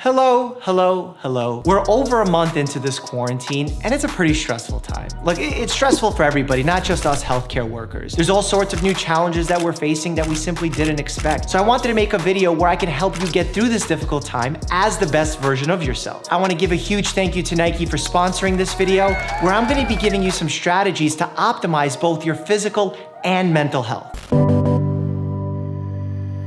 Hello. We're over a month into this quarantine, and it's a pretty stressful time. Look, it's stressful for everybody, not just us healthcare workers. There's all sorts of new challenges that we're facing that we simply didn't expect. So I wanted to make a video where I can help you get through this difficult time as the best version of yourself. I want to give a huge thank you to Nike for sponsoring this video, where I'm going to be giving you some strategies to optimize both your physical and mental health.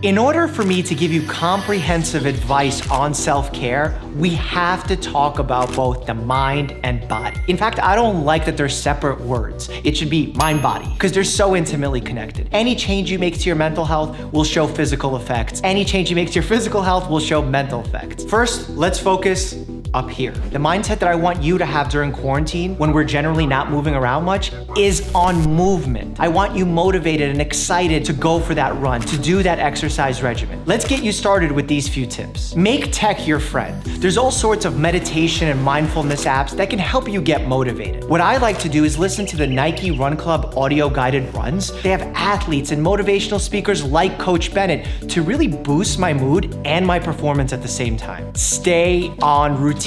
In order for me to give you comprehensive advice on self-care, we have to talk about both the mind and body. In fact, I don't like that they're separate words. It should be mind-body, because they're so intimately connected. Any change you make to your mental health will show physical effects. Any change you make to your physical health will show mental effects. First, let's focus up here. The mindset that I want you to have during quarantine, when we're generally not moving around much, is on movement. I want you motivated and excited to go for that run, to do that exercise regimen. Let's get you started with these few tips. Make tech your friend. There's all sorts of meditation and mindfulness apps that can help you get motivated. What I like to do is listen to the Nike Run Club audio guided runs. They have athletes and motivational speakers like Coach Bennett to really boost my mood and my performance at the same time. Stay on routine.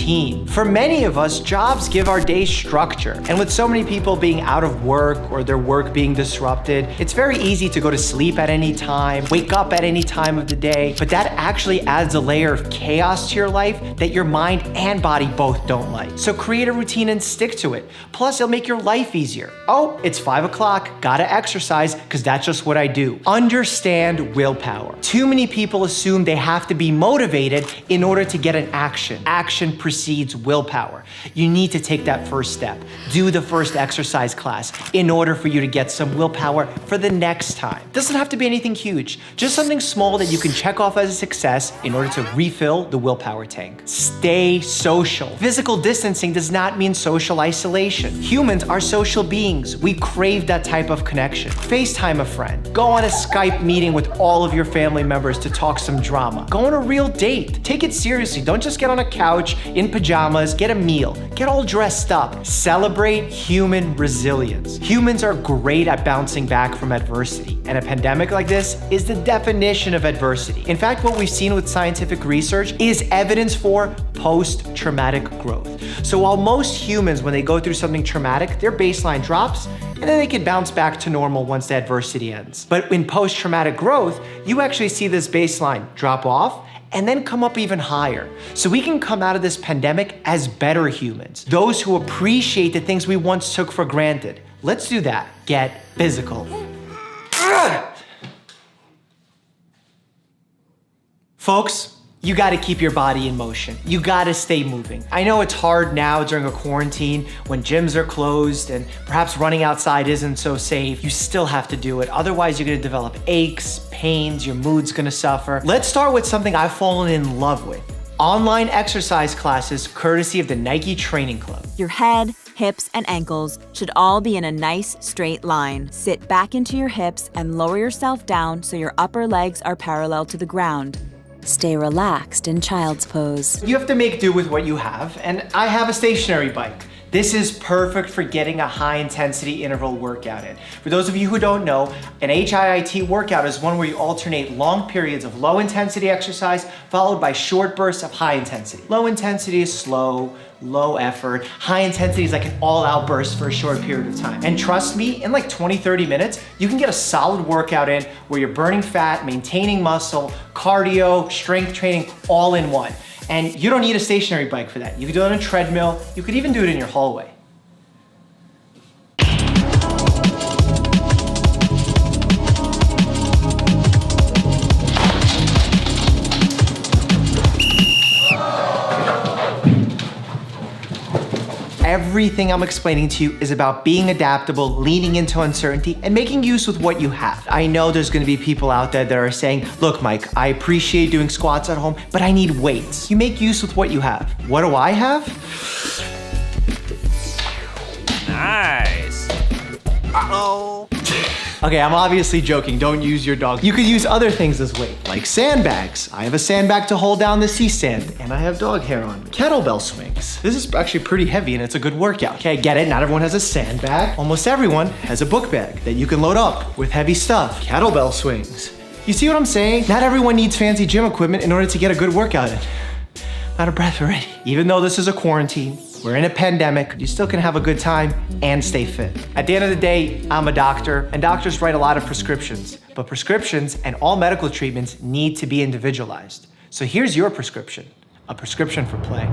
For many of us, jobs give our day structure. And with so many people being out of work or their work being disrupted, it's very easy to go to sleep at any time, wake up at any time of the day, but that actually adds a layer of chaos to your life that your mind and body both don't like. So create a routine and stick to it. Plus, it'll make your life easier. Oh, it's 5 o'clock, gotta exercise, because that's just what I do. Understand willpower. Too many people assume they have to be motivated in order to get an action. Action precedes willpower. You need to take that first step. Do the first exercise class in order for you to get some willpower for the next time. Doesn't have to be anything huge, just something small that you can check off as a success in order to refill the willpower tank. Stay social. Physical distancing does not mean social isolation. Humans are social beings. We crave that type of connection. FaceTime a friend. Go on a Skype meeting with all of your family members to talk some drama. Go on a real date. Take it seriously. Don't just get on a couch in pajamas, get a meal, get all dressed up. Celebrate human resilience. Humans are great at bouncing back from adversity, and a pandemic like this is the definition of adversity. In fact, what we've seen with scientific research is evidence for post-traumatic growth. So while most humans, when they go through something traumatic, their baseline drops, and then they can bounce back to normal once the adversity ends. But in post-traumatic growth, you actually see this baseline drop off and then come up even higher. So we can come out of this pandemic as better humans, those who appreciate the things we once took for granted. Let's do that. Get physical. Folks, you gotta keep your body in motion. You gotta stay moving. I know it's hard now during a quarantine when gyms are closed and perhaps running outside isn't so safe. You still have to do it. Otherwise, you're gonna develop aches, pains, your mood's gonna suffer. Let's start with something I've fallen in love with. Online exercise classes courtesy of the Nike Training Club. Your head, hips, and ankles should all be in a nice straight line. Sit back into your hips and lower yourself down so your upper legs are parallel to the ground. Stay relaxed in child's pose. You have to make do with what you have, and I have a stationary bike. This is perfect for getting a high-intensity interval workout in. For those of you who don't know, an HIIT workout is one where you alternate long periods of low-intensity exercise followed by short bursts of high intensity. Low intensity is slow, low effort. High intensity is like an all-out burst for a short period of time. And trust me, in like 20, 30 minutes, you can get a solid workout in where you're burning fat, maintaining muscle, cardio, strength training, all in one. And you don't need a stationary bike for that. You can do it on a treadmill. You could even do it in your hallway. Everything I'm explaining to you is about being adaptable, leaning into uncertainty, and making use with what you have. I know there's gonna be people out there that are saying, look, Mike, I appreciate doing squats at home, but I need weights. You make use with what you have. What do I have? Nice. Uh-oh. Okay, I'm obviously joking. Don't use your dog. You could use other things as weight, like sandbags. I have a sandbag to hold down the C-stand, and I have dog hair on me. Kettlebell swings. This is actually pretty heavy, and it's a good workout. Okay, get it? Not everyone has a sandbag. Almost everyone has a book bag that you can load up with heavy stuff. Kettlebell swings. You see what I'm saying? Not everyone needs fancy gym equipment in order to get a good workout in. out of breath already. Even though this is a quarantine, we're in a pandemic, you still can have a good time and stay fit. At the end of the day, I'm a doctor, and doctors write a lot of prescriptions. But prescriptions and all medical treatments need to be individualized. So here's your prescription, a prescription for play.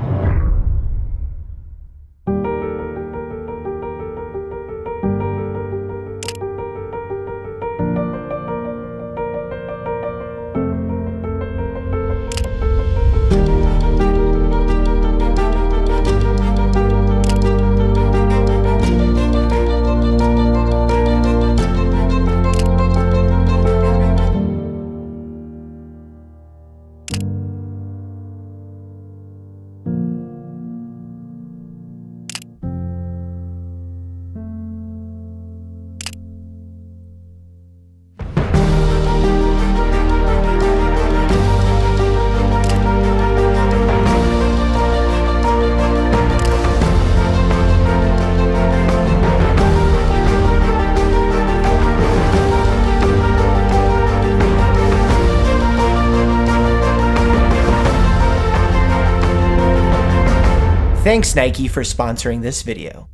Thanks Nike for sponsoring this video.